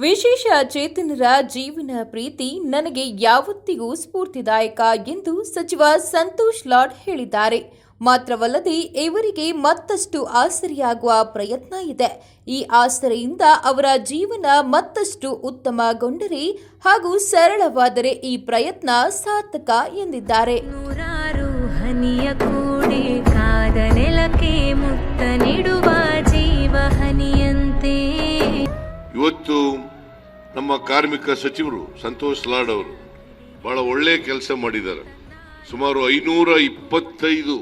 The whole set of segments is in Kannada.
ವಿಶೇಷ ಚೇತನರ ಜೀವನ ಪ್ರೀತಿ ನನಗೆ ಯಾವತ್ತಿಗೂ ಸ್ಫೂರ್ತಿದಾಯಕ ಎಂದು ಸಚಿವ ಸಂತೋಷ್ ಲಾಡ್ ಹೇಳಿದ್ದಾರೆ. ಮಾತ್ರವಲ್ಲದೆ ಇವರಿಗೆ ಮತ್ತಷ್ಟು ಆಸರೆಯಾಗುವ ಪ್ರಯತ್ನ ಇದೆ. ಈ ಆಸರೆಯಿಂದ ಅವರ ಜೀವನ ಮತ್ತಷ್ಟು ಉತ್ತಮಗೊಂಡರೆ ಹಾಗೂ ಸರಳವಾದರೆ ಈ ಪ್ರಯತ್ನ ಸಾರ್ಥಕ ಎಂದಿದ್ದಾರೆ. ನೂರಾರು ಹನಿಯ ಕೂಡಿ ಕಾದ ನೆಲಕ್ಕೆ ಮುತ್ತ ನೀಡುವ ಜೀವ ಹನಿಯಂತೆ. ಇವತ್ತು ನಮ್ಮ ಕಾರ್ಮಿಕ ಸಚಿವರು ಸಂತೋಷ್ ಲಾಡ್ ಅವರು ಬಹಳ ಒಳ್ಳೆ ಕೆಲಸ ಮಾಡಿದ್ದಾರೆ. ಸುಮಾರು 525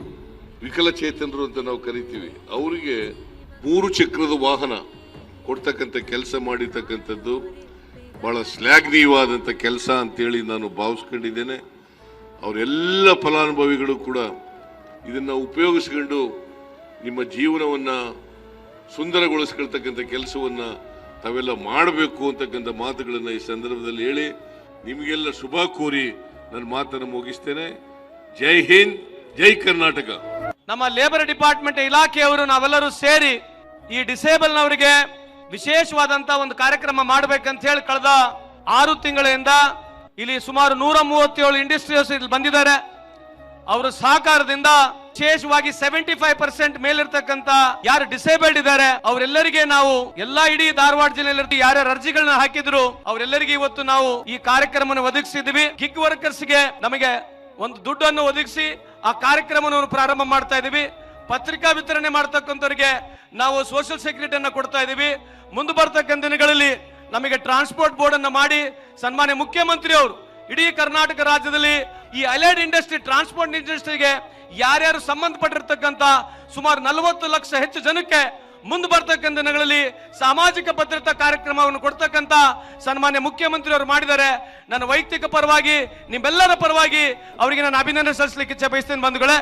ವಿಕಲಚೇತನರು ಅಂತ ನಾವು ಕರಿತೀವಿ, ಅವರಿಗೆ 3 ಚಕ್ರದ ವಾಹನ ಕೊಡ್ತಕ್ಕಂಥ ಕೆಲಸ ಮಾಡಿರ್ತಕ್ಕಂಥದ್ದು ಬಹಳ ಶ್ಲಾಘನೀಯವಾದಂಥ ಕೆಲಸ ಅಂತೇಳಿ ನಾನು ಭಾವಿಸ್ಕೊಂಡಿದ್ದೇನೆ. ಅವರೆಲ್ಲ ಫಲಾನುಭವಿಗಳು ಕೂಡ ಇದನ್ನು ಉಪಯೋಗಿಸ್ಕೊಂಡು ನಿಮ್ಮ ಜೀವನವನ್ನು ಸುಂದರಗೊಳಿಸ್ಕೊಳ್ತಕ್ಕಂಥ ಕೆಲಸವನ್ನು ತಾವೆಲ್ಲ ಮಾಡಬೇಕು ಅಂತಕ್ಕಂಥ ಮಾತುಗಳನ್ನು ಈ ಸಂದರ್ಭದಲ್ಲಿ ಹೇಳಿ ನಿಮಗೆಲ್ಲ ಶುಭ ಕೋರಿ ನನ್ನ ಮಾತನ್ನು ಮುಗಿಸ್ತೇನೆ. ಜೈ ಹಿಂದ್, ಜೈ ಕರ್ನಾಟಕ. ನಮ್ಮ ಲೇಬರ್ ಡಿಪಾರ್ಟ್ಮೆಂಟ್ ಇಲಾಖೆಯವರು ನಾವೆಲ್ಲರೂ ಸೇರಿ ಈ ಡಿಸೇಬಲ್ನವರಿಗೆ ವಿಶೇಷವಾದಂತ ಒಂದು ಕಾರ್ಯಕ್ರಮ ಮಾಡಬೇಕಂತ ಹೇಳಿ ಕಳೆದ 6 ತಿಂಗಳಿಂದ ಇಲ್ಲಿ ಸುಮಾರು 137 ಇಂಡಸ್ಟ್ರಿಯಲ್ಸ್ ಇಲ್ಲಿ ಬಂದಿದ್ದಾರೆ. ಅವರ ಸಹಕಾರದಿಂದ ವಿಶೇಷವಾಗಿ 75% ಮೇಲಿರ್ತಕ್ಕಂಥ ಯಾರು ಡಿಸೇಬಲ್ಡ್ ಇದ್ದಾರೆ ಅವರೆಲ್ಲರಿಗೆ ನಾವು ಎಲ್ಲಾ ಇಡೀ ಧಾರವಾಡ ಜಿಲ್ಲೆಯಲ್ಲಿ ಯಾರ್ಯಾರು ಅರ್ಜಿಗಳನ್ನ ಹಾಕಿದ್ರು ಅವರೆಲ್ಲರಿಗೆ ಇವತ್ತು ನಾವು ಈ ಕಾರ್ಯಕ್ರಮವನ್ನು ಒದಗಿಸಿದ್ವಿ. ಗಿಗ್ ವರ್ಕರ್ಸ್ ಗೆ ನಮಗೆ ಒಂದು ದುಡ್ಡನ್ನು ಒದಗಿಸಿ ಆ ಕಾರ್ಯಕ್ರಮವನ್ನು ಪ್ರಾರಂಭ ಮಾಡ್ತಾ ಇದೀವಿ. ಪತ್ರಿಕಾ ವಿತರಣೆ ಮಾಡ್ತಕ್ಕಂಥವ್ರಿಗೆ ನಾವು ಸೋಷಿಯಲ್ ಸೆಕ್ಯೂರಿಟಿ ಅನ್ನು ಕೊಡ್ತಾ ಇದೀವಿ. ಮುಂದೆ ಬರ್ತಕ್ಕಂಥ ದಿನಗಳಲ್ಲಿ ನಮಗೆ ಟ್ರಾನ್ಸ್ಪೋರ್ಟ್ ಬೋರ್ಡ್ ಅನ್ನು ಮಾಡಿ ಸನ್ಮಾನ್ಯ ಮುಖ್ಯಮಂತ್ರಿ ಅವರು ಇಡೀ ಕರ್ನಾಟಕ ರಾಜ್ಯದಲ್ಲಿ ಈ ಅಲೈಡ್ ಇಂಡಸ್ಟ್ರಿ ಟ್ರಾನ್ಸ್ಪೋರ್ಟ್ ಇಂಡಸ್ಟ್ರಿಗೆ ಯಾರ್ಯಾರು ಸಂಬಂಧಪಟ್ಟಿರ್ತಕ್ಕಂಥ ಸುಮಾರು 40 ಲಕ್ಷ ಹೆಚ್ಚು ಜನಕ್ಕೆ ಮುಂದೆ ಬರ್ತಕ್ಕಂಥ ದಿನಗಳಲ್ಲಿ ಸಾಮಾಜಿಕ ಭದ್ರತಾ ಕಾರ್ಯಕ್ರಮವನ್ನು ಕೊಡ್ತಕ್ಕಂಥ ಸನ್ಮಾನ್ಯ ಮುಖ್ಯಮಂತ್ರಿ ಅವರು ಮಾಡಿದ್ದಾರೆ. ನನ್ನ ವೈಯಕ್ತಿಕ ಪರವಾಗಿ ನಿಮ್ಮೆಲ್ಲರ ಪರವಾಗಿ ಅವರಿಗೆ ನಾನು ಅಭಿನಂದನೆ ಸಲ್ಲಿಸಲಿಕ್ಕೆ ಇಚ್ಛೆ ಬಯಸ್ತೇನೆ ಬಂಧುಗಳೇ.